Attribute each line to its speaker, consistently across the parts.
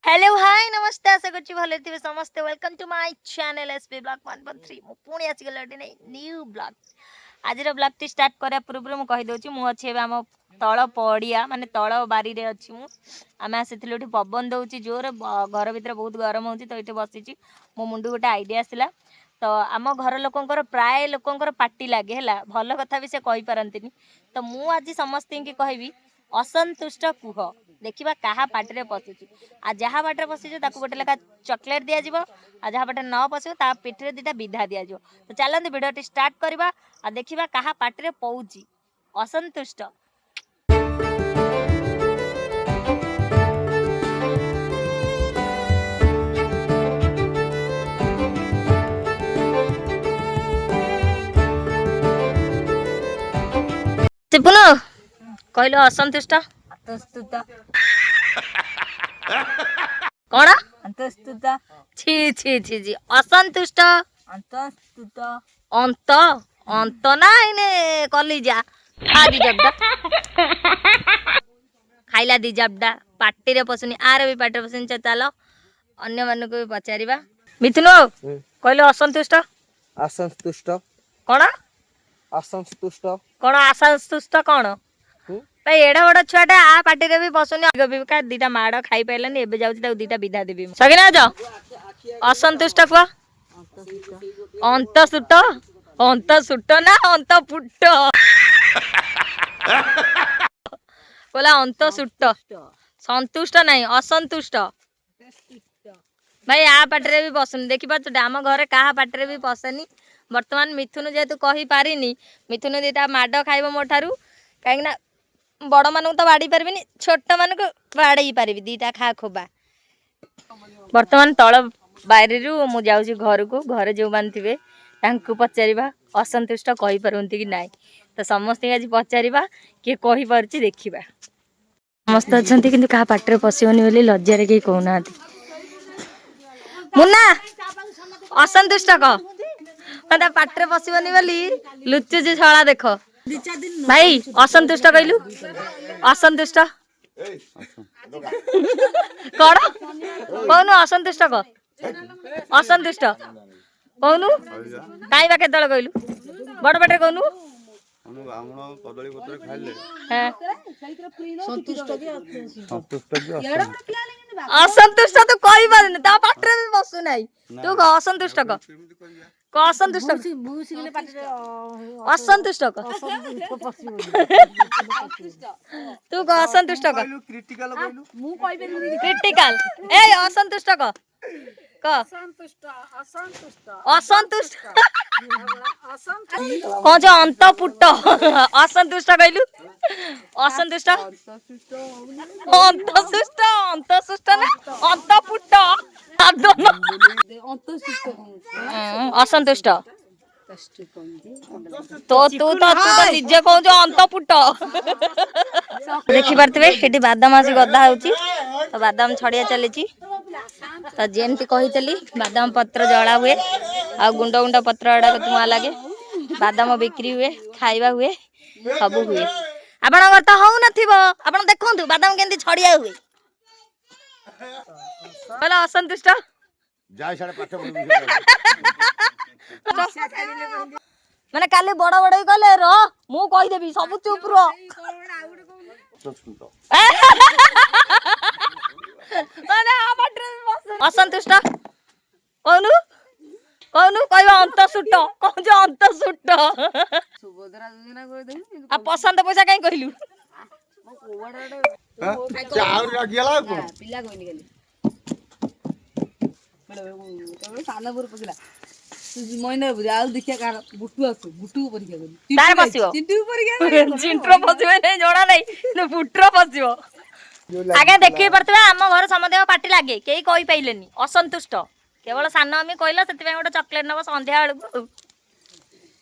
Speaker 1: hello hi नमस्ते आशा करछि भले थिबे समस्त welcome to my channel SP blog 113 मु पुणी आसी गलडी नै न्यू ब्लॉग आज रो ब्लॉग टी स्टार्ट करा पूर्व मु कहि दोछि मु अछि एबे हम तळ पड़िया माने तळ बारी रे अछि मु आमे आसीथिलु एठी पवन दउछि जोर घर भीतर बहुत गरम होछि तो एठी बसिछि मो मुंडू गोटे आइडिया आसिला तो आम घर लोकंकर प्राय लोकंकर पार्टी लागे हला भल कथा भी से कहि पारंतिनी तो मु आज समस्त की कहबी असंतुष्ट कुह देखा क्या पार्टी पशुची आ जहाँ बाटर पशुचे गोटे लेखा चॉकलेट दि जाव आ जहाँ बाटर न पशु ता पिठरे दीटा विधा दि जाव तो चलते भिडियो स्टार्ट करवा आ देखा क्या पार्टी पौची असंतुष्ट सिपुनु कहलो असंतुष्ट कौन
Speaker 2: अंतस्तुत
Speaker 1: छी छी छी छी असंतुष्ट
Speaker 2: अंतस्तुत
Speaker 1: अंत अंत ना इने कलिजा खा दी जबडा खाइला दी जबडा पार्टी रे पसुनी आरे भी पार्टी पसुनी चलो अन्य मन को भी पचारिबा मिथुनो कहलो असंतुष्ट
Speaker 3: असंतुष्ट
Speaker 1: कौन
Speaker 3: असंतुष्ट
Speaker 1: कौन असंतुष्ट कौन भाई एडा बड़ा छुआटा आ पार्टी रे भी पसुनी का दीटा माड़ खाई पाइलानी एबे जाउची ताऊ दीटा विधा देबी सगिना जा असंतुष्ट को अंत सुट ना अंत पुट्ट बोला अंत सुट संतुष्ट नहीं असंतुष्ट भाई आ पार्टी भी पसंद देखी पार्छ आम घर क्या पार्टी भी पसनी बर्तमान मिथुन जेहेतु कही पारिनी मिथुन दीटा माड़ खाइब मो ठारू कहीं बड़ मानू तो बाड़ी पार्बिनी छोट मान को बाड़ी पारि दीटा खा खोबा बर्तमान तल बाहरी मु जाऊँ घर को घर जो मान थे पचारा असंतुष्ट कही पारती कि नाई तो समस्त आज पचारा किए कही पार्ची देखा समस्त अच्छा कि क्या पार्टी पशिबनी बोली लज्जार कहीं कहना मुन्ना असंतुष्ट कह पार्टी पशिबनी बोली लुचुची छला देख भाई असंतुष्ट कहलु असंतुष्ट कौन कहनु असंतुष्ट कह असंतुष्ट कहनु कहीं बा केत कहलु बड़ बाटे कहनु असंतुष्ट तू कही पारनी ता पाटे भी बसु नहीं तू असंतुष्ट कह असंतुष्ट असंतुष्ट तू कह असंतुष्ट क्रिटिकल ए असंतुष्ट कह असंतुष्ट कौन जो अंत पुट्ट असंतुष्ट कहलु असंतुष्ट अंतसुष्ट अंतसुष्ट ना अंत पुट्ट असंतुष्ट तो तू तो निजे कौन जो अंत पुट्ट देखी पार्थे ये बादाम आसी गदा होची तो बादाम छड़िया चली तो जेमती कही बादाम पत्र जला हुए आ गुंड गुंड पत्र गुड़ा धुआं लगे बादाम बिक्री हुए खाइबा हुए सब हुए आपण तो हौ नथिबो आपण देखंतु बादाम केंती छड़िया हुए बोला असंतुष्ट माने काली बड़ बड़ गले रो मु कहि देबी सब चुप रो माने आ बाटरे असंतुष्ट कहनु कहनु कहबा अंत सुट कह जो अंत सुट
Speaker 2: सुभद्रा योजना कर दे
Speaker 1: आ पसंद पैसा काई कहलु
Speaker 3: चाउर रगियाला को
Speaker 2: पिला कोनी गेली बड़े सानपुर पकला मइना बुझा आउ देखिया कार बुटू परीक्षा करी
Speaker 1: तार पसियो
Speaker 2: चिंटू परीक्षा
Speaker 1: चिंट्रो पसियो नै जोड़ा नै न बुट्रो पसियो आगे देखि परतबा हम घर समदेव पार्टी लागे केही कहि पाइलेनी असंतुष्ट केवल सान आमी कहला सेति पे गोटे चॉकलेट नबो संध्या बेलू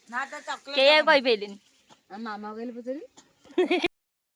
Speaker 2: ना तो चॉकलेट
Speaker 1: केही कहि पाइलेनी
Speaker 2: मामा कहले पचरी